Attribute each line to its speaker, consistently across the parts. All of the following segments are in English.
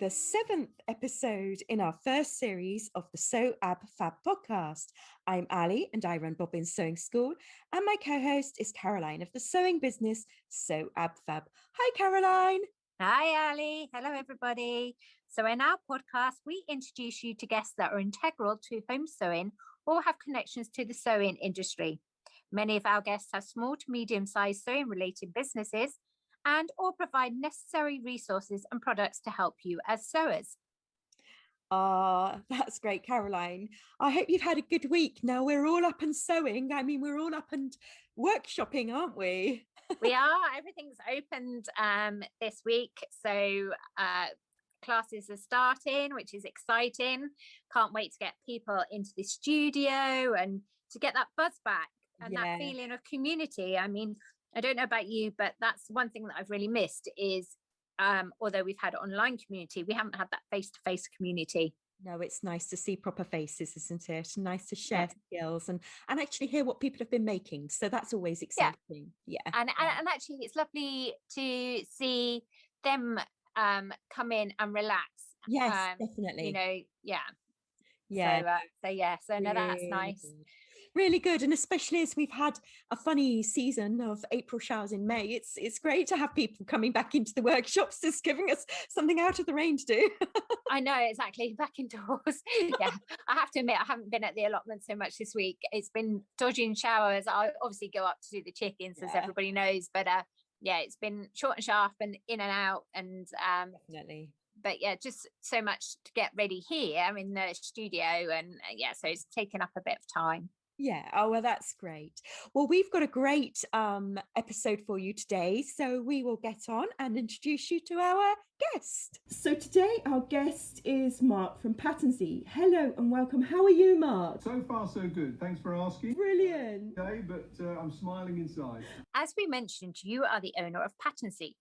Speaker 1: the 7th episode in our first series of the Ab Fab podcast. I'm Ali and I run Bobbin's Sewing School, and my co-host is Caroline of the sewing business Ab Fab. Hi, Caroline.
Speaker 2: Hi, Ali. Hello, everybody. So in our podcast, we introduce you to guests that are integral to home sewing or have connections to the sewing industry. Many of our guests have small to medium-sized sewing-related businesses and or provide necessary resources and products to help you as sewers.
Speaker 1: That's great, Caroline. I hope you've had a good week. Now we're all up and sewing. I mean, we're all up and workshopping, aren't we?
Speaker 2: We are. Everything's opened this week. So classes are starting, which is exciting. Can't wait to get people into the studio and to get that buzz back and that feeling of community. I mean, I don't know about you, but that's one thing that I've really missed is, although we've had online community, we haven't had that face-to-face community.
Speaker 1: No, it's nice to see proper faces, isn't it? Nice to share skills and actually hear what people have been making. So that's always exciting. Yeah.
Speaker 2: And actually it's lovely to see them come in and relax.
Speaker 1: Yes, definitely.
Speaker 2: You know,
Speaker 1: yeah.
Speaker 2: So no, that's nice.
Speaker 1: Really good, and especially as we've had a funny season of April showers in May, it's great to have people coming back into the workshops, just giving us something out of the rain to do.
Speaker 2: I know, exactly, back indoors. Yeah, I have to admit I haven't been at the allotment so much this week. It's been dodging showers. I obviously go up to do the chickens, as everybody knows, but it's been short and sharp and in and out, and
Speaker 1: definitely.
Speaker 2: But yeah, just so much to get ready here in the studio, and so it's taken up a bit of time.
Speaker 1: Yeah. Oh, well, that's great. Well, we've got a great episode for you today. So we will get on and introduce you to our guest. So today our guest is Mark from Pattensy. Hello and welcome. How are you, Mark?
Speaker 3: So far, so good. Thanks for asking.
Speaker 1: Brilliant.
Speaker 3: Okay, but I'm smiling inside.
Speaker 2: As we mentioned, you are the owner of Pattensy.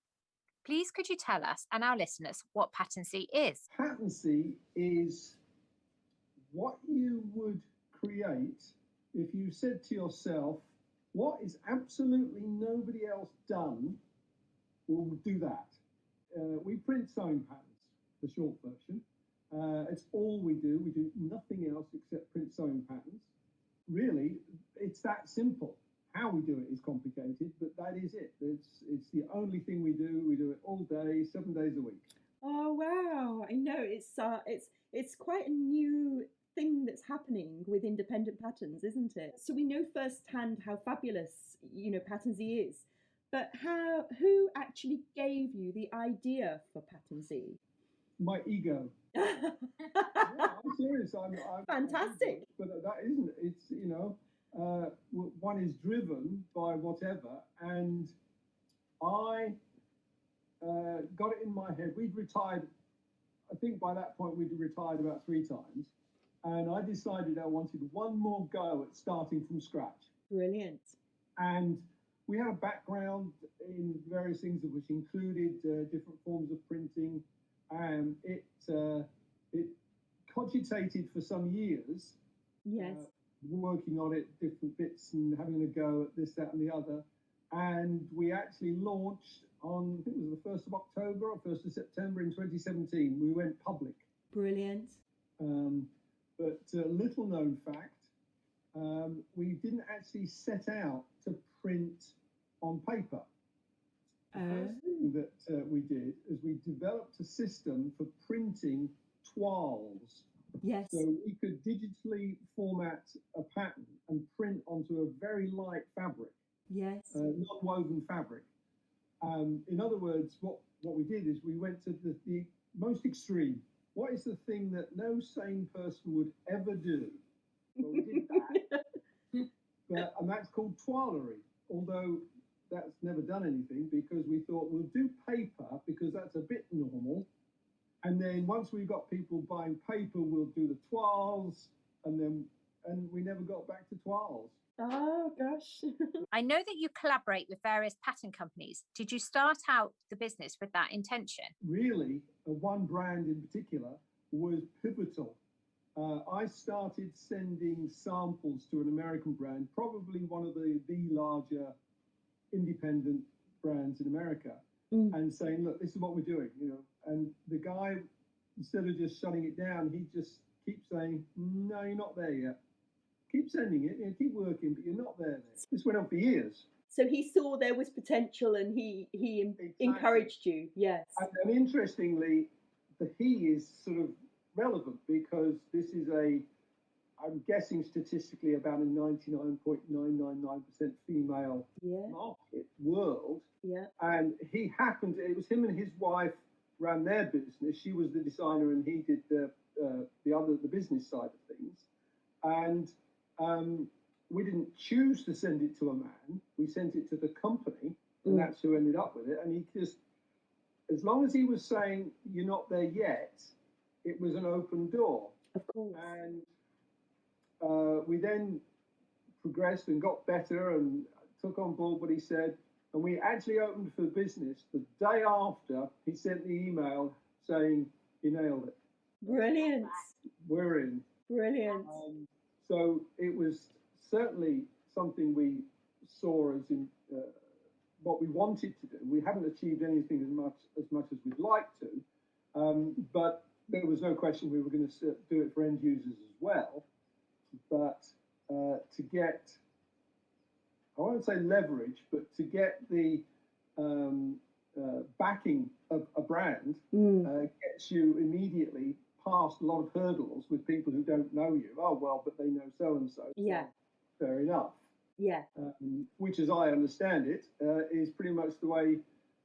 Speaker 2: Please could you tell us and our listeners what Pattensy is?
Speaker 3: Pattensy is what you would create if you said to yourself, what is absolutely nobody else done, we'll do that. We print sewing patterns, the short version. It's all we do. We do nothing else except print sewing patterns. Really, it's that simple. How we do it is complicated, but that is it. It's the only thing we do. We do it all day, 7 days a week.
Speaker 1: Oh wow! I know it's quite a new thing that's happening with independent patterns, isn't it? So we know firsthand how fabulous Pattensy is, but who actually gave you the idea for Pattensy?
Speaker 3: My ego. Yeah, I'm serious. I'm
Speaker 1: fantastic.
Speaker 3: But that isn't. It's one is driven by whatever, and I got it in my head. We'd retired. I think by that point we'd retired about 3 times. And I decided I wanted one more go at starting from scratch.
Speaker 1: Brilliant.
Speaker 3: And we had a background in various things which included different forms of printing. And it cogitated for some years.
Speaker 1: Yes.
Speaker 3: Working on it, different bits and having a go at this, that and the other. And we actually launched on, I think it was the 1st of October or 1st of September in 2017. We went public.
Speaker 1: Brilliant.
Speaker 3: But little known fact, we didn't actually set out to print on paper. The first thing that we did is we developed a system for printing toiles.
Speaker 1: Yes.
Speaker 3: So we could digitally format a pattern and print onto a very light fabric.
Speaker 1: Yes.
Speaker 3: Non-woven fabric. In other words, what we did is we went to the most extreme. What is the thing that no sane person would ever do? Well, we did that. And that's called toilery, although that's never done anything because we thought we'll do paper because that's a bit normal. And then once we got people buying paper, we'll do the toiles, and we never got back to toiles.
Speaker 1: Oh, gosh.
Speaker 2: I know that you collaborate with various pattern companies. Did you start out the business with that intention?
Speaker 3: Really, one brand in particular was pivotal. I started sending samples to an American brand, probably one of the larger independent brands in America, and saying, look, this is what we're doing, And the guy instead of just shutting it down, he just keeps saying, no, you're not there yet. Keep sending it, keep working, but you're not there yet. This went on for years.
Speaker 1: So he saw there was potential and he
Speaker 3: Exactly.
Speaker 1: encouraged you, yes.
Speaker 3: And interestingly, the he is sort of relevant because this is I'm guessing statistically about a 99.999% female market world.
Speaker 1: Yeah.
Speaker 3: And it was him and his wife ran their business. She was the designer and he did the business side of things. And we didn't choose to send it to a man. We sent it to the company, and that's who ended up with it. And he just, as long as he was saying, you're not there yet, it was an open door.
Speaker 1: Of course.
Speaker 3: And we then progressed and got better and took on board what he said. And we actually opened for business the day after he sent the email saying, you nailed it.
Speaker 1: Brilliant.
Speaker 3: We're in.
Speaker 1: Brilliant.
Speaker 3: So it was certainly something we saw as in what we wanted to do. We haven't achieved anything as much as we'd like to, but there was no question we were going to do it for end users as well. But to get, I won't say leverage, but to get the backing of a brand gets you immediately past a lot of hurdles with people who don't know you. Oh, well, but they know so-and-so.
Speaker 1: Yeah.
Speaker 3: Fair enough.
Speaker 1: Yeah.
Speaker 3: Which, as I understand it, is pretty much the way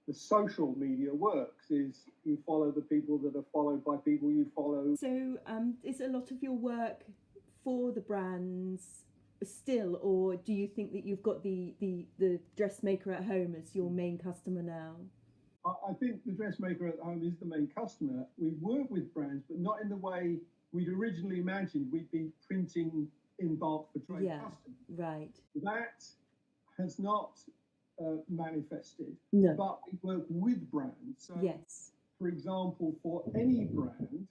Speaker 3: the social media works, is you follow the people that are followed by people you follow.
Speaker 1: So is a lot of your work for the brands still, or do you think that you've got the dressmaker at home as your main customer now?
Speaker 3: I think the dressmaker at home is the main customer. We work with brands, but not in the way we'd originally imagined. We'd be printing in bulk for trade customers.
Speaker 1: Right.
Speaker 3: That has not manifested,
Speaker 1: no.
Speaker 3: But we work with brands. So,
Speaker 1: yes.
Speaker 3: For example, for any brand,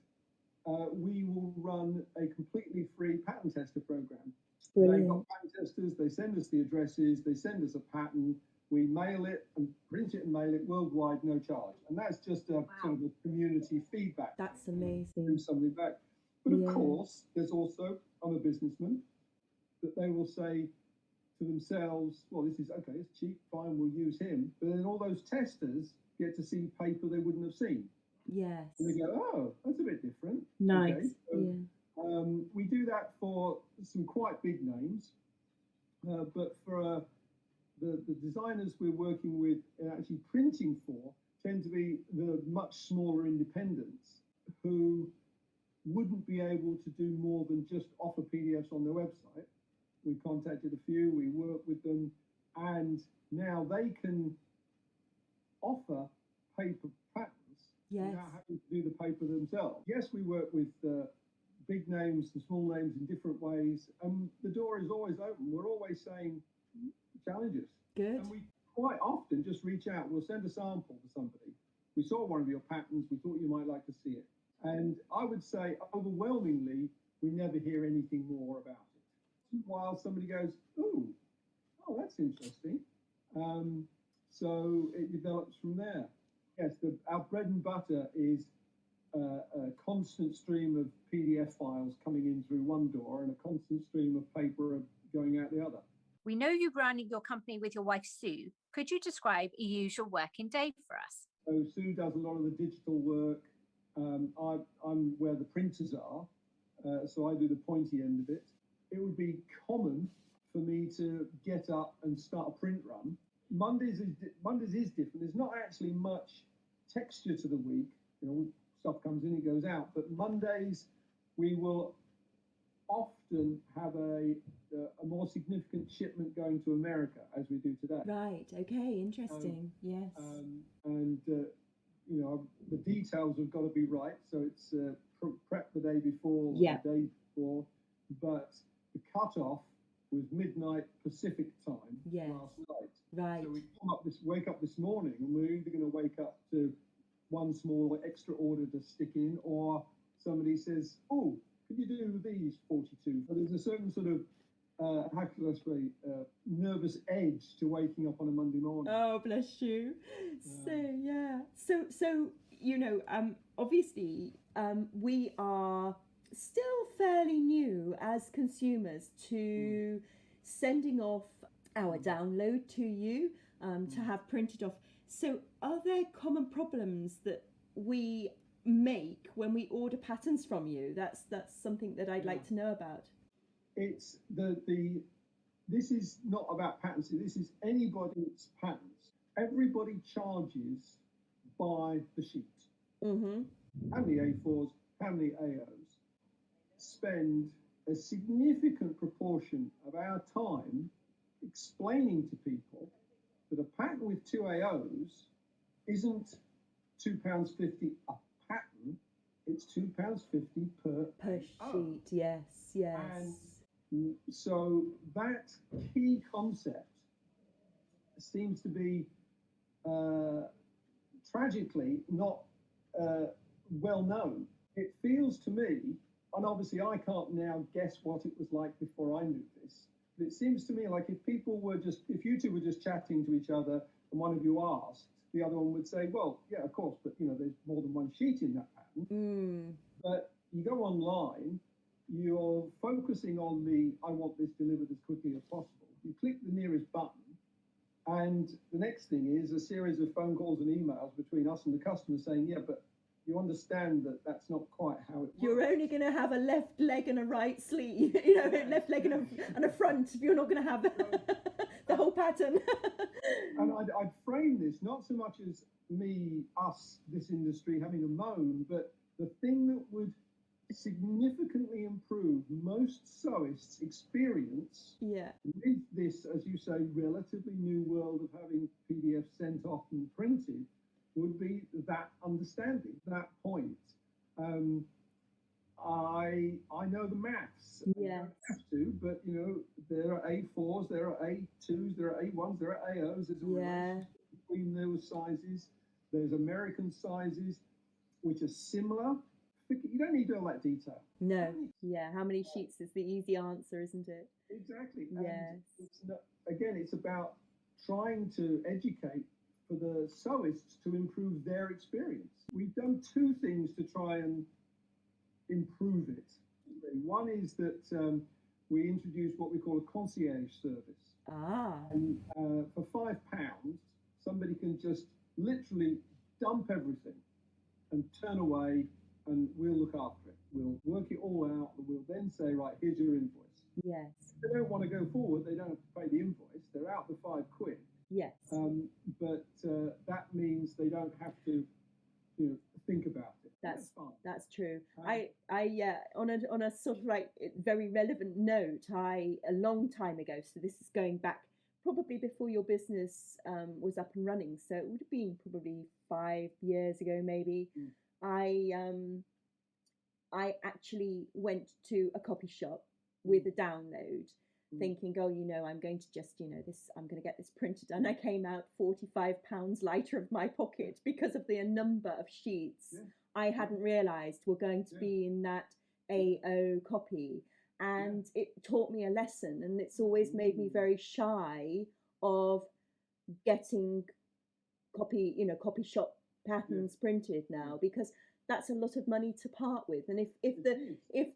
Speaker 3: we will run a completely free pattern tester program.
Speaker 1: Brilliant.
Speaker 3: They've got pattern testers, they send us the addresses, they send us a pattern, we mail it and print it and mail it worldwide, no charge. And that's just a sort of a community feedback.
Speaker 1: That's amazing.
Speaker 3: Do something back. But of course, there's also, I'm a businessman, that they will say to themselves, well, this is okay, it's cheap, fine, we'll use him. But then all those testers get to see paper they wouldn't have seen.
Speaker 1: Yes.
Speaker 3: And they go, oh, that's a bit different.
Speaker 1: Nice.
Speaker 3: Okay, so, we do that for some quite big names, but for the designers we're working with and actually printing for tend to be the much smaller independents who wouldn't be able to do more than just offer PDFs on their website. We contacted a few, we worked with them, and now they can offer paper patterns without having to do the paper themselves. Yes, we work with big names and small names in different ways, and the door is always open. We're always saying, challenge us.
Speaker 1: Good.
Speaker 3: And we quite often just reach out. We'll send a sample to somebody. We saw one of your patterns. We thought you might like to see it. And I would say overwhelmingly, we never hear anything more about it. While somebody goes, oh, that's interesting. So it develops from there. Yes, our bread and butter is a constant stream of PDF files coming in through one door and a constant stream of paper going out the other.
Speaker 2: We know you run your company with your wife, Sue. Could you describe a usual working day for us?
Speaker 3: So Sue does a lot of the digital work. I'm where the printers are, so I do the pointy end of it. It would be common for me to get up and start a print run. Mondays is different. There's not actually much texture to the week. You know, stuff comes in, it goes out. But Mondays, we will often have a more significant shipment going to America, as we do today.
Speaker 1: Right. Okay. Interesting. Yes.
Speaker 3: And you know, the details have got to be right. So it's prep the day before, the day before. But the cutoff was midnight Pacific time last night.
Speaker 1: Right.
Speaker 3: So we wake up this morning, and we're either going to wake up to one small extra order to stick in, or somebody says, "Oh, could you do these 42?" So there's a certain sort of how can I say, nervous edge to waking up on a Monday morning.
Speaker 1: Oh, bless you. So obviously, we are still fairly new as consumers to sending off our download to you to have printed off. So are there common problems that we make when we order patterns from you? That's something that I'd like to know about.
Speaker 3: It's this is not about patents. This is anybody's patents. Everybody charges by the sheet.
Speaker 1: Mm-hmm.
Speaker 3: How many A4s, how many AOs? Spend a significant proportion of our time explaining to people that a pattern with 2 AOs isn't £2.50 a pattern, it's £2.50 per
Speaker 1: sheet. Yes.
Speaker 3: And so that key concept seems to be tragically not well known. It feels to me, and obviously I can't now guess what it was like before I knew this, but it seems to me like if you two were just chatting to each other and one of you asked, the other one would say, well, yeah, of course, but there's more than one sheet in that pattern. But you go online, you're focusing on I want this delivered as quickly as possible. You click the nearest button, and the next thing is a series of phone calls and emails between us and the customer saying, yeah, but you understand that that's not quite how it works.
Speaker 1: You're only going to have a left leg and a right sleeve, left leg and a front. You're not going to have the whole pattern.
Speaker 3: And I'd frame this not so much as us, this industry having a moan, but the thing that would significantly improve most sewists' experience with this, as you say, relatively new world of having PDFs sent off and printed would be that understanding, that point. I know the maths.
Speaker 1: Yes.
Speaker 3: I don't have to, but there are A4s, there are A2s, there are A1s, there are AOs. There's a relationship between those sizes. There's American sizes, which are similar. You don't need all that detail.
Speaker 1: No. How many sheets is the easy answer, isn't it?
Speaker 3: Exactly.
Speaker 1: Yes.
Speaker 3: And it's about trying to educate for the sewists to improve their experience. We've done two things to try and improve it. One is that we introduced what we call a concierge service. And for £5, somebody can just literally dump everything and turn away, and we'll look after it. We'll work it all out, and we'll then say, right, here's your invoice.
Speaker 1: Yes.
Speaker 3: If they don't want to go forward, they don't have to pay the invoice. They're out the £5.
Speaker 1: Yes.
Speaker 3: But that means they don't have to, think about it. That's fine.
Speaker 1: That's true. I on a sort of like very relevant note, a long time ago, so this is going back probably before your business was up and running, so it would have been probably 5 years ago maybe. I actually went to a copy shop with a download, thinking, I'm going to just, I'm going to get this printed. And I came out £45 lighter of my pocket because of the number of sheets I hadn't realised were going to be in that AO copy. And it taught me a lesson, and it's always made me very shy of getting copy shop patterns printed now, because that's a lot of money to part with. And if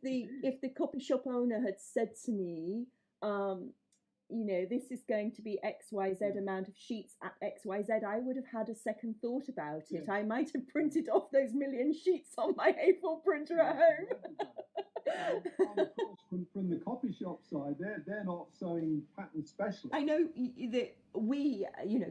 Speaker 1: the copy shop owner had said to me, this is going to be XYZ amount of sheets at XYZ, I would have had a second thought about it. I might have printed off those million sheets on my A4 printer at home.
Speaker 3: And of course, from the copy shop side, they're not sewing pattern specialists.
Speaker 1: I know that we,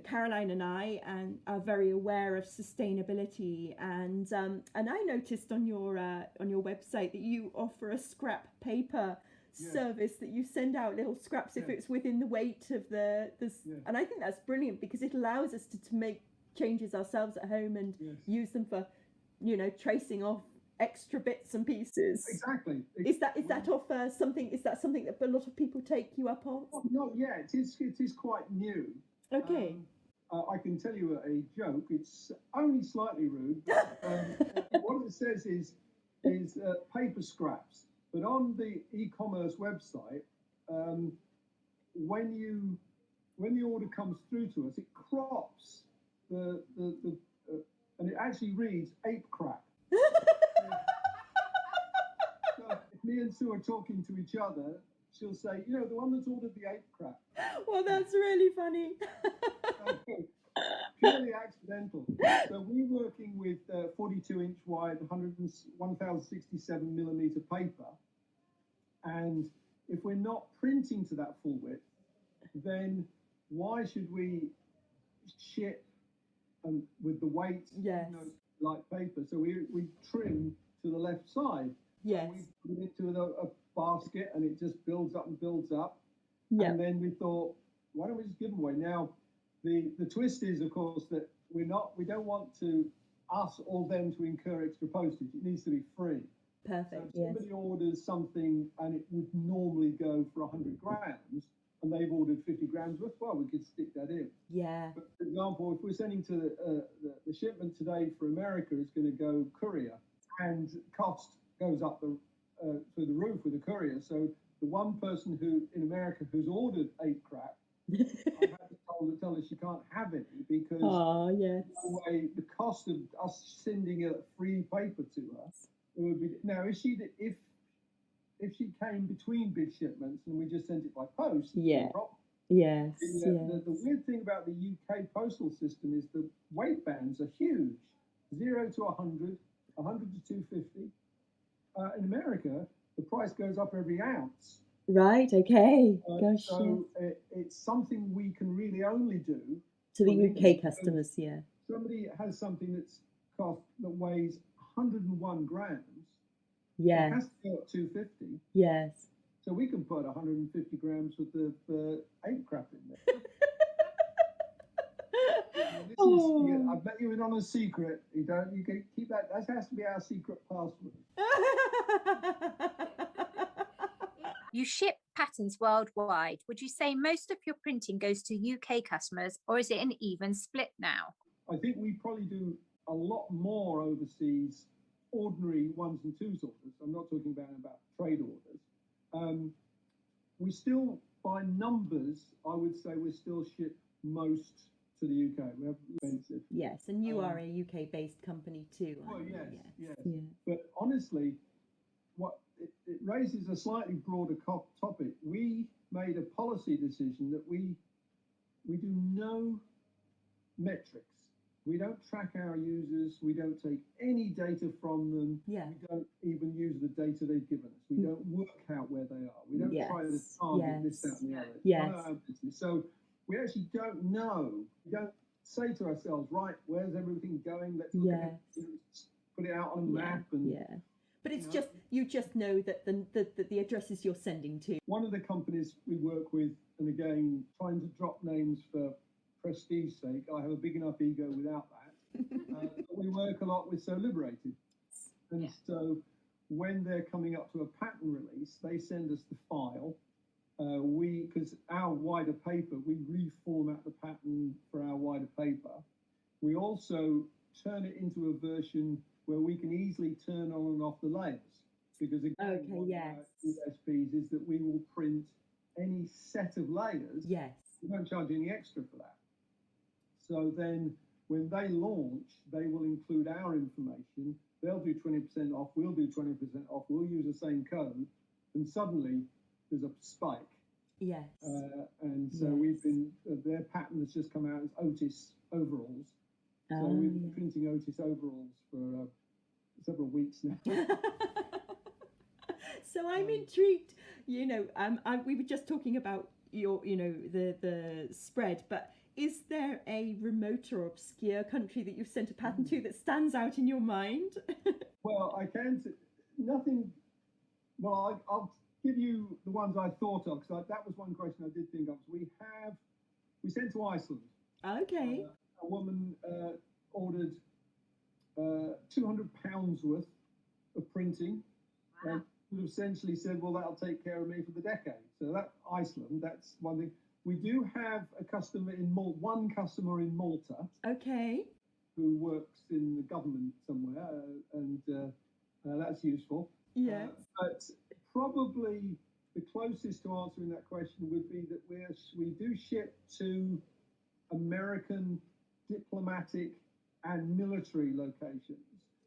Speaker 1: Caroline and I, are very aware of sustainability, and I noticed on your website that you offer a scrap paper service, that you send out little scraps if it's within the weight of and I think that's brilliant, because it allows us to make changes ourselves at home and use them for tracing off extra bits and pieces.
Speaker 3: Exactly.
Speaker 1: Is that something? Is that something that a lot of people take you up on?
Speaker 3: Not yet. It is quite new.
Speaker 1: Okay.
Speaker 3: I can tell you a joke. It's only slightly rude, but what it says is paper scraps. But on the e-commerce website, when the order comes through to us, it crops the and it actually reads ape crap. So if me and Sue are talking to each other, she'll say, you know, the one that's ordered the ape crap.
Speaker 1: Well, that's really funny.
Speaker 3: Purely accidental. So we're working with 42-inch wide, 1067 millimeter paper, and if we're not printing to that full width, then why should we ship with the weight,
Speaker 1: Yes.
Speaker 3: like paper? So we trim to the left side.
Speaker 1: Yes.
Speaker 3: We put it into a basket, and it just builds up and builds up.
Speaker 1: Yeah.
Speaker 3: And then we thought, why don't we just give them away? Now, the twist is, of course, that we don't want us or them to incur extra postage. It needs to be free.
Speaker 1: Perfect.
Speaker 3: So if somebody orders something and it would normally go for 100 grams, and they've ordered 50 grams worth, well, we could stick that in.
Speaker 1: Yeah.
Speaker 3: But for example, if we're sending to the shipment today for America is going to go courier, and cost goes up through the roof with the courier. So the one person who in America who's ordered ape crap, I've had to tell her she can't have it because
Speaker 1: Oh, yes.
Speaker 3: the way the cost of us sending a free paper to her, it would be now if she came between big shipments and we just sent it by post,
Speaker 1: Yeah.
Speaker 3: no problem.
Speaker 1: Yes.
Speaker 3: The weird thing about the UK postal system is the weight bands are huge, 0 to 100, 100 to 250. In America, the price goes up every ounce.
Speaker 1: Right. Okay. Gosh.
Speaker 3: So it's something we can really only do
Speaker 1: To the
Speaker 3: for
Speaker 1: UK
Speaker 3: me,
Speaker 1: customers, yeah.
Speaker 3: somebody has something that weighs 101 grams.
Speaker 1: Yes.
Speaker 3: It has to go at 250.
Speaker 1: Yes.
Speaker 3: So we can put 150 grams worth of ape crap in there. I bet you in on a secret. You can keep that. That has to be our secret password.
Speaker 2: You ship patterns worldwide. Would you say most of your printing goes to UK customers, or is it an even split now?
Speaker 3: I think we probably do a lot more overseas, ordinary ones and twos orders. I'm not talking about trade orders. We still, by numbers, I would say we still ship most to the UK. We have expensive.
Speaker 1: Yes, and you are a UK-based company too.
Speaker 3: Well, yes.
Speaker 1: Yeah.
Speaker 3: But honestly, it raises a slightly broader topic. We made a policy decision that we do no metrics. We don't track our users. We don't take any data from them.
Speaker 1: Yeah.
Speaker 3: We don't even use the data they've given us. We don't work out where they are. We don't try to target this, that, and the other.
Speaker 1: Yes.
Speaker 3: None of our business. So we actually don't know. We don't say to ourselves, right, where's everything going? Let's look at it, put it out on a map. And,
Speaker 1: But it's just, you just know that the addresses you're sending to.
Speaker 3: One of the companies we work with, and again, trying to drop names for prestige sake, I have a big enough ego without that. We work a lot with So Liberated. And so when they're coming up to a pattern release, they send us the file. Because our wider paper, we reformat the pattern for our wider paper. We also turn it into a version where we can easily turn on and off the layers. Because again, one of our USPs is that we will print any set of layers.
Speaker 1: Yes.
Speaker 3: We don't charge any extra for that. So then when they launch, they will include our information. They'll do 20% off, we'll do 20% off, we'll use the same code, and suddenly there's a spike.
Speaker 1: Yes.
Speaker 3: And so we've been, their pattern has just come out as Otis overalls. So we've been printing Otis overalls for several weeks now.
Speaker 1: So I'm intrigued, we were just talking about your, the spread, but is there a remote or obscure country that you've sent a pattern to that stands out in your mind?
Speaker 3: Well, I can't, nothing, well, I'll give you the ones I thought of, because that was one question I did think of. We sent to Iceland.
Speaker 1: Okay.
Speaker 3: A woman ordered £200 worth of printing.
Speaker 2: Wow.
Speaker 3: And essentially said, well, that'll take care of me for the decade. So that Iceland, that's one thing. We do have a customer in one customer in Malta.
Speaker 1: Okay.
Speaker 3: Who works in the government somewhere, and that's useful.
Speaker 1: Yes.
Speaker 3: But probably the closest to answering that question would be that we do ship to American diplomatic and military locations.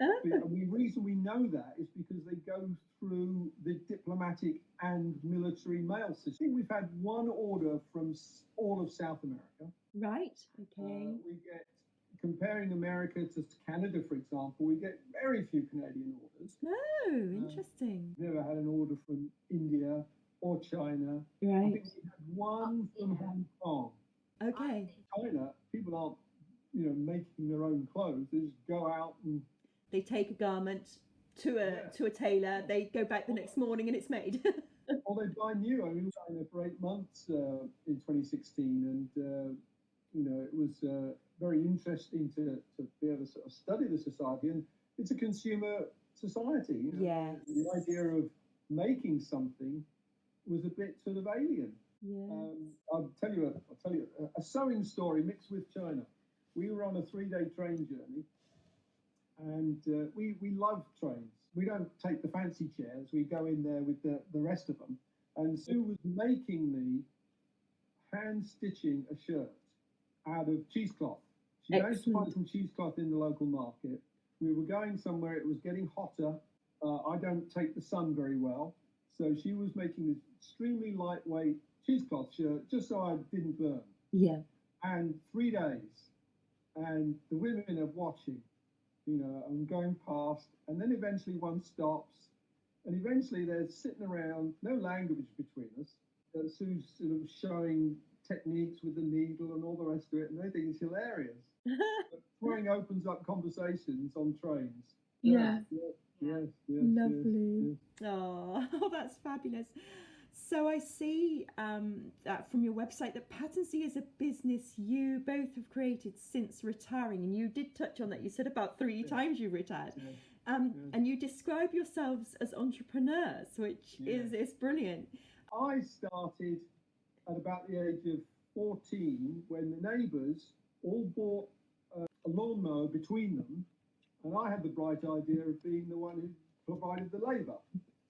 Speaker 1: Oh.
Speaker 3: And the reason we know that is because they go through the diplomatic and military mail system. I think we've had one order from all of South America.
Speaker 1: Right. Okay.
Speaker 3: We get, comparing America to Canada, for example, we get very few Canadian orders.
Speaker 1: Oh, interesting.
Speaker 3: We've never had an order from India or China. I
Speaker 1: Right.
Speaker 3: think we had one from Hong Kong.
Speaker 1: Okay.
Speaker 3: China, people aren't, making their own clothes. They just go out and
Speaker 1: They take a garment to a tailor. They go back the next morning and it's made.
Speaker 3: or they buy new. I mean, we were in China for 8 months in 2016, and it was very interesting to be able to sort of study the society. And it's a consumer society.
Speaker 1: Yes.
Speaker 3: The idea of making something was a bit sort of alien.
Speaker 1: Yeah.
Speaker 3: I'll tell you a sewing story mixed with China. We were on a 3-day train journey, and we love trains. We don't take the fancy chairs. We go in there with the rest of them. And Sue was making me hand stitching a shirt out of cheesecloth. She managed to find some cheesecloth in the local market. We were going somewhere. It was getting hotter. I don't take the sun very well. So she was making this extremely lightweight cheesecloth shirt just so I didn't burn.
Speaker 1: Yeah.
Speaker 3: And 3 days. And the women are watching, and going past. And then eventually one stops. And eventually they're sitting around, no language between us. Sue's sort of showing techniques with the needle and all the rest of it. And they think it's hilarious. Touring opens up conversations on trains.
Speaker 1: Yeah.
Speaker 3: Yes.
Speaker 1: Lovely. Oh, that's fabulous. So I see that from your website that Pattensy is a business you both have created since retiring, and you did touch on that. You said about 3 times you retired, and you describe yourselves as entrepreneurs, which is brilliant.
Speaker 3: I started at about the age of 14 when the neighbours all bought a lawnmower between them, and I had the bright idea of being the one who provided the labour.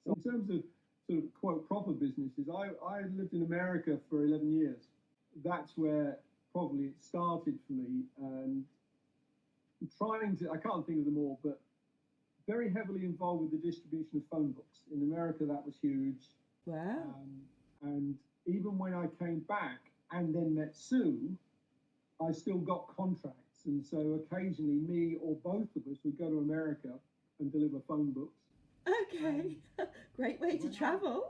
Speaker 3: So in terms of sort of quote proper businesses, I lived in America for 11 years. That's where probably it started for me, and I can't think of them all, but very heavily involved with the distribution of phone books. In America, that was huge.
Speaker 1: Wow.
Speaker 3: And even when I came back and then met Sue, I still got contracts. And so occasionally me or both of us would go to America and deliver phone books.
Speaker 1: Okay. Great way to travel.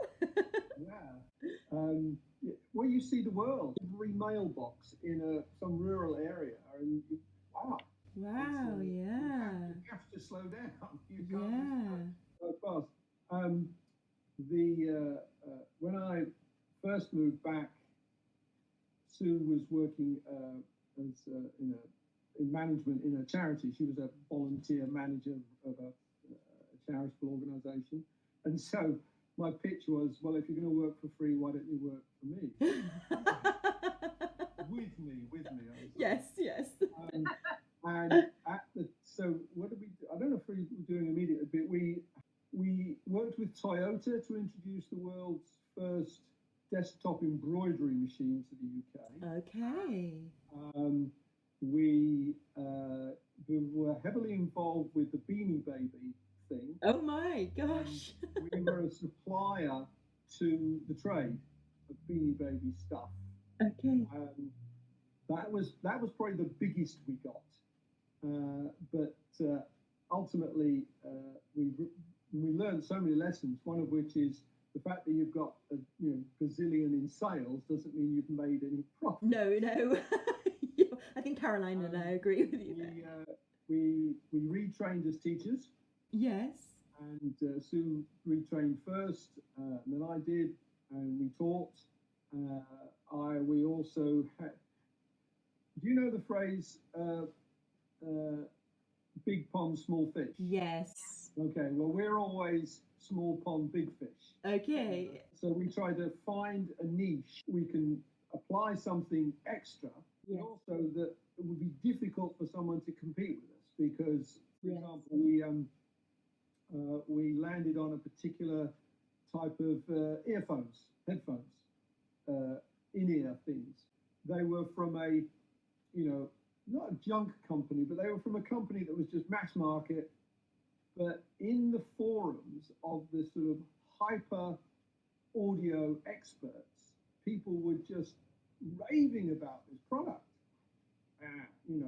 Speaker 3: Well, you see the world. Every mailbox in some rural area. And wow.
Speaker 1: Wow,
Speaker 3: You have to slow down. You can't go fast. When I first moved back, Sue was working as in management in a charity. She was a volunteer manager of a charitable organisation, and so my pitch was, well, if you're going to work for free, why don't you work for me? with me.
Speaker 1: Yes.
Speaker 3: And so what did we do? I don't know if we were doing immediately, but we worked with Toyota to introduce the world's first desktop embroidery machine to the UK.
Speaker 1: Okay.
Speaker 3: We were heavily involved with the Beanie Baby thing.
Speaker 1: Oh my gosh.
Speaker 3: We were a supplier to the trade of Beanie Baby stuff.
Speaker 1: Okay.
Speaker 3: That was probably the biggest we got. But ultimately, we learned so many lessons. One of which is the fact that you've got a gazillion in sales doesn't mean you've made any profit.
Speaker 1: No. I think Caroline and I agree with you there.
Speaker 3: We retrained as teachers.
Speaker 1: Yes.
Speaker 3: And Sue retrained first, and then I did, and we taught. We also had. Do you know the phrase "big pond, small fish"?
Speaker 1: Yes.
Speaker 3: Okay. Well, we're always small pond, big fish.
Speaker 1: Okay.
Speaker 3: So we try to find a niche we can apply something extra, but also that it would be difficult for someone to compete with us because, for example, we landed on a particular type of headphones, in-ear things. They were from a, not a junk company, but they were from a company that was just mass market. But in the forums of the sort of hyper audio experts, people were just raving about this product.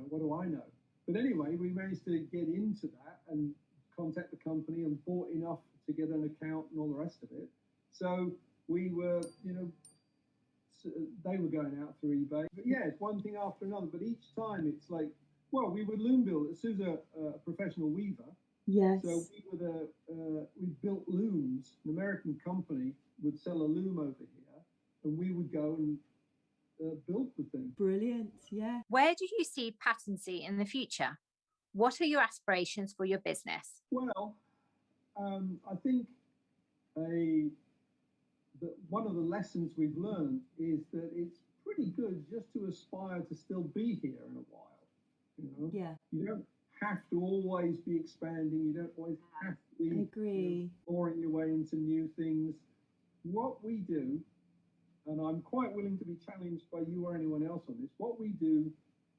Speaker 3: What do I know? But anyway, we managed to get into that and contact the company and bought enough to get an account and all the rest of it. So we were, they were going out through eBay. But yeah, it's one thing after another. But each time it's like, well, we were loom builders. Sue's a professional weaver.
Speaker 1: Yes.
Speaker 3: So we built looms. An American company would sell a loom over here, and we would go and build the thing.
Speaker 1: Brilliant. Yeah.
Speaker 2: Where do you see patency in the future? What are your aspirations for your business?
Speaker 3: Well, I think one of the lessons we've learned is that it's pretty good just to aspire to still be here in a while.
Speaker 1: Yeah.
Speaker 3: You don't have to always be expanding. You don't always have to be exploring your way into new things. What we do, and I'm quite willing to be challenged by you or anyone else on this, what we do,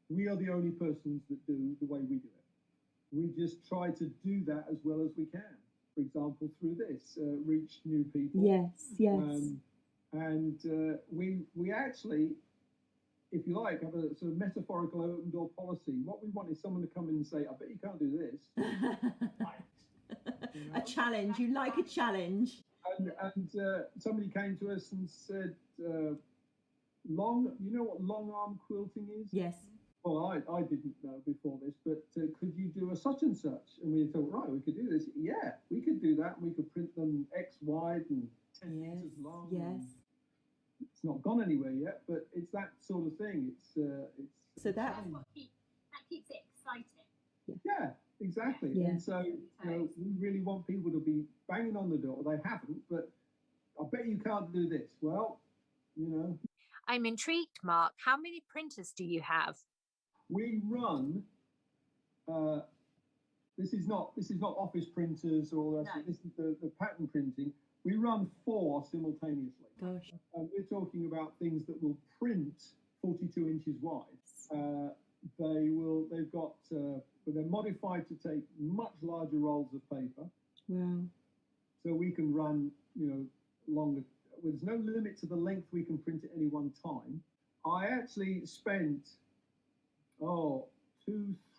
Speaker 3: we are the only persons that do the way we do it. We just try to do that as well as we can. For example, through this, reach new people.
Speaker 1: Yes.
Speaker 3: We actually, if you like, have a sort of metaphorical open door policy. What we want is someone to come in and say, I bet you can't do this.
Speaker 1: A challenge. You like a challenge.
Speaker 3: And somebody came to us and said, you know what long arm quilting is?
Speaker 1: Yes.
Speaker 3: Well, I didn't know before this, but could you do a such and such? And we thought, right, we could do this. Yeah, we could do that. We could print them X wide and 10 meters long.
Speaker 1: Yes.
Speaker 3: It's not gone anywhere yet, but it's that sort of thing.
Speaker 1: So
Speaker 2: that's what keeps it exciting.
Speaker 3: Yeah, exactly.
Speaker 1: Yeah.
Speaker 3: And so we really want people to be banging on the door. They haven't, but I bet you can't do this. Well,
Speaker 2: I'm intrigued, Mark. How many printers do you have?
Speaker 3: We run. This is not office printers or all the rest of it. This is the pattern printing. We run 4 simultaneously.
Speaker 1: Gosh.
Speaker 3: And we're talking about things that will print 42 inches wide. They're modified to take much larger rolls of paper.
Speaker 1: Wow.
Speaker 3: So we can run, longer. There's no limit to the length we can print at any one time. I actually spent 2-3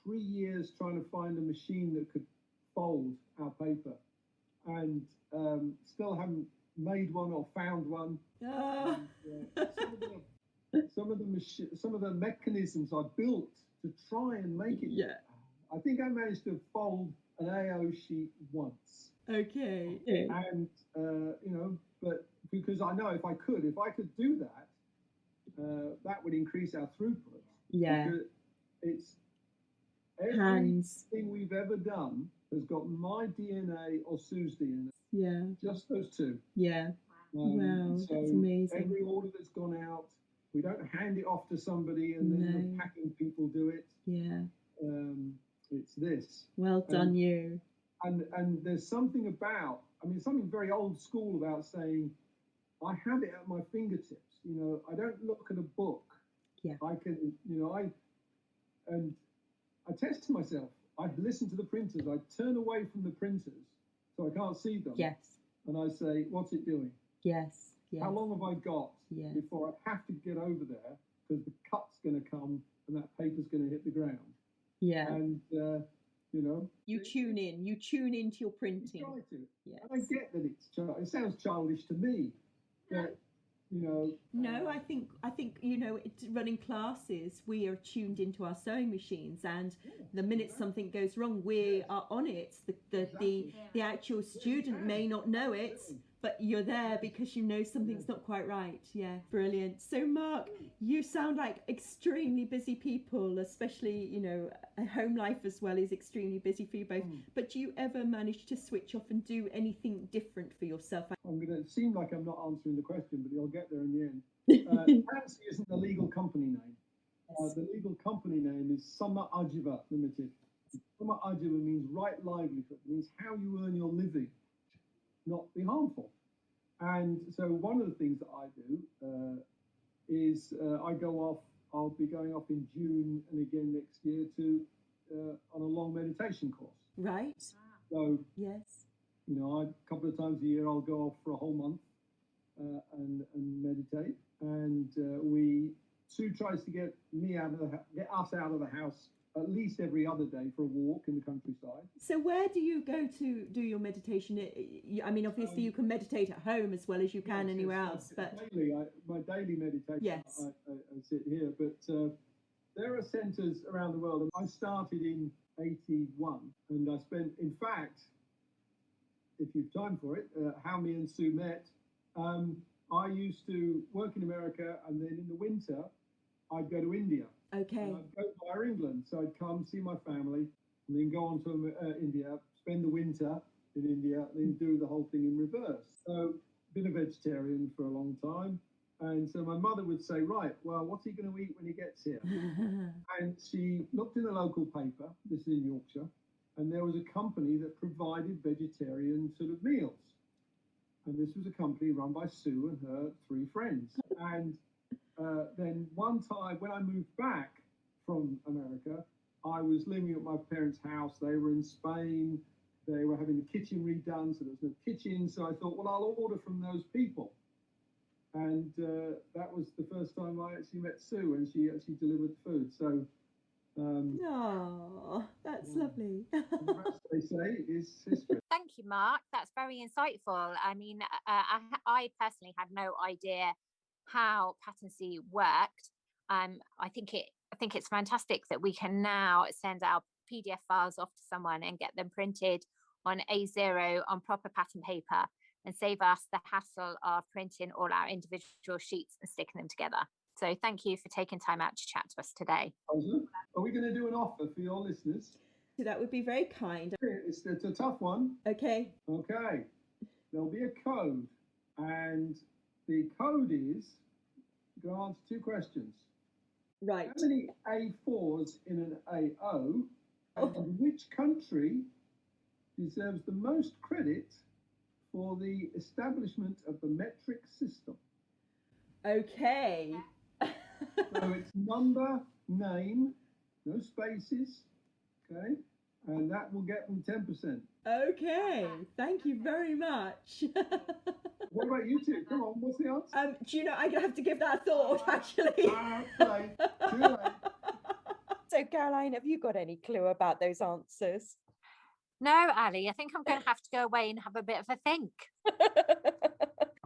Speaker 3: years trying to find a machine that could fold our paper, and still haven't made one or found one.
Speaker 1: Oh.
Speaker 3: And, some of the mechanisms I built to try and make it.
Speaker 1: Yeah.
Speaker 3: I think I managed to fold an AO sheet once.
Speaker 1: Okay.
Speaker 3: And but because I know if I could do that, that would increase our throughput.
Speaker 1: Yeah.
Speaker 3: Because it's
Speaker 1: Hands.
Speaker 3: everything we've ever done has got my DNA or Sue's DNA.
Speaker 1: Yeah.
Speaker 3: Just those 2.
Speaker 1: Yeah. Wow,
Speaker 3: so
Speaker 1: that's amazing.
Speaker 3: Every order that's gone out, we don't hand it off to somebody and then the packing people do it.
Speaker 1: Yeah.
Speaker 3: It's this.
Speaker 1: Well done, you.
Speaker 3: And there's something about, something very old school about saying, I have it at my fingertips. I don't look at a book.
Speaker 1: Yeah.
Speaker 3: I can, I test myself. I listen to the printers. I turn away from the printers so I can't see them.
Speaker 1: Yes.
Speaker 3: And I say, what's it doing?
Speaker 1: Yes.
Speaker 3: How long have I got
Speaker 1: Yeah.
Speaker 3: before I have to get over there because the cut's going to come and that paper's going to hit the ground.
Speaker 1: Yeah.
Speaker 3: And,
Speaker 1: you tune into your printing.
Speaker 3: Try to.
Speaker 1: Yes.
Speaker 3: And I get that it sounds childish to me, but,
Speaker 1: No, I think it's running classes, we are tuned into our sewing machines, and the minute something goes wrong, we are on it. The actual student may not know it, but you're there because you know something's not quite right. Yeah, brilliant. So Mark, you sound like extremely busy people, especially, home life as well is extremely busy for you both. But do you ever manage to switch off and do anything different for yourself?
Speaker 3: I'm going to seem like I'm not answering the question, but you'll get there in the end. Patsy isn't the legal company name. The legal company name is Summa Ajiva Limited. Summa Ajiva means right livelihood, means how you earn your living, not be harmful. And so one of the things that I do is I go off I'll be going off in June and again next year to on a long meditation course.
Speaker 1: Right.
Speaker 3: So,
Speaker 1: Yes.
Speaker 3: you know, a couple of times a year I'll go off for a whole month and meditate. And Sue tries to get us out of the house at least every other day for a walk in the countryside.
Speaker 1: So where do you go to do your meditation? I mean, obviously you can meditate at home as well as you can anywhere else. But
Speaker 3: my daily meditation,
Speaker 1: yes.
Speaker 3: I sit here. But there are centres around the world. I started in 81, and I spent, in fact, if you've time for it, how me and Sue met. I used to work in America, and then in the winter, I'd go to India.
Speaker 1: Okay.
Speaker 3: And I'd go via England, so I'd come see my family, and then go on to India, spend the winter in India, then do the whole thing in reverse. So, been a vegetarian for a long time, and so my mother would say, right, well, what's he going to eat when he gets here? And she looked in the local paper, this is in Yorkshire, and there was a company that provided vegetarian sort of meals. And this was a company run by Sue and her 3 friends. And then one time when I moved back from America, I was living at my parents' house. They were in Spain. They were having the kitchen redone, so there was no kitchen. So I thought, well, I'll order from those people. And that was the first time I actually met Sue, and she actually delivered food. So,
Speaker 1: oh, that's lovely.
Speaker 3: And the rest, they say, is history.
Speaker 2: Thank you, Mark. That's very insightful. I mean, I personally had no idea how patency worked. I think it's fantastic that we can now send our PDF files off to someone and get them printed on A0 on proper pattern paper, and save us the hassle of printing all our individual sheets and sticking them together. So thank you for taking time out to chat to us today.
Speaker 3: Are we going to do an offer for your listeners?
Speaker 1: That would be very kind.
Speaker 3: It's a tough one.
Speaker 1: Okay.
Speaker 3: Okay. There'll be a code, and the code is, you're going to answer 2 questions.
Speaker 1: Right.
Speaker 3: How many A4s in an AO, and which country deserves the most credit for the establishment of the metric system?
Speaker 1: Okay.
Speaker 3: So it's number, name, no spaces, okay? And that will get them 10%.
Speaker 1: Okay. Thank you very much.
Speaker 3: What about you two? Come on, what's the answer?
Speaker 1: Do you know, I'm going to have to give that a thought, actually.
Speaker 3: Too late.
Speaker 1: So, Caroline, have you got any clue about those answers?
Speaker 2: No, Ali, I think I'm going to have to go away and have a bit of a think.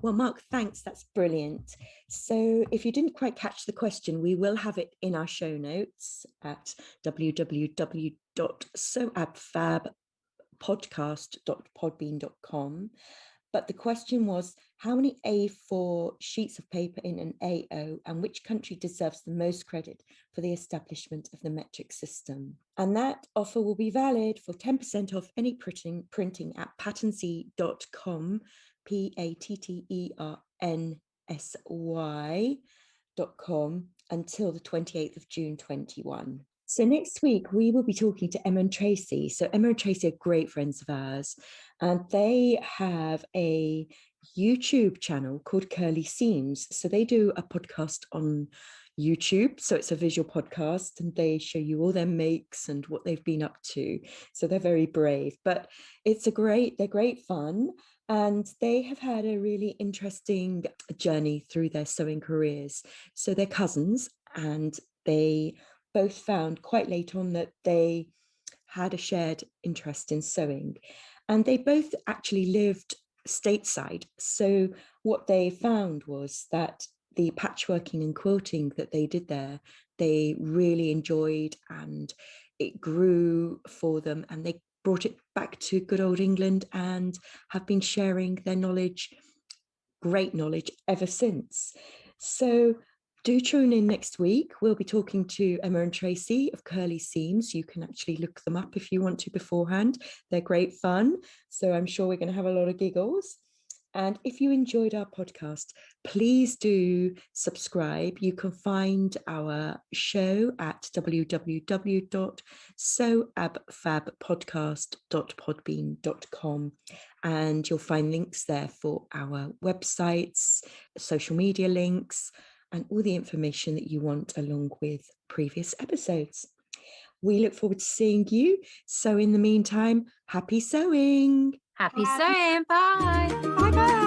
Speaker 4: Well, Mark, thanks. That's brilliant. So if you didn't quite catch the question, we will have it in our show notes at www.soabfabpodcast.podbean.com. But the question was, how many A4 sheets of paper in an AO, and which country deserves the most credit for the establishment of the metric system? And that offer will be valid for 10% off any printing at pattensy.com, patternsy.com, until the 28th of June 21. So next week, we will be talking to Emma and Tracy. So Emma and Tracy are great friends of ours, and they have a YouTube channel called Curly Seams. So they do a podcast on YouTube. So it's a visual podcast, and they show you all their makes and what they've been up to. So they're very brave, but they're great fun. And they have had a really interesting journey through their sewing careers. So they're cousins, and they both found quite late on that they had a shared interest in sewing, and they both actually lived stateside. So what they found was that the patchworking and quilting that they did there, they really enjoyed, and it grew for them, and they brought it back to good old England and have been sharing their knowledge, great knowledge, ever since. So do tune in next week. We'll be talking to Emma and Tracy of Curly Seams. You can actually look them up if you want to beforehand. They're great fun. So I'm sure we're going to have a lot of giggles. And if you enjoyed our podcast, please do subscribe. You can find our show at www.soabfabpodcast.podbean.com, and you'll find links there for our websites, social media links, and all the information that you want along with previous episodes. We look forward to seeing you. So in the meantime, happy sewing.
Speaker 2: Happy sewing. Bye.
Speaker 1: Bye bye.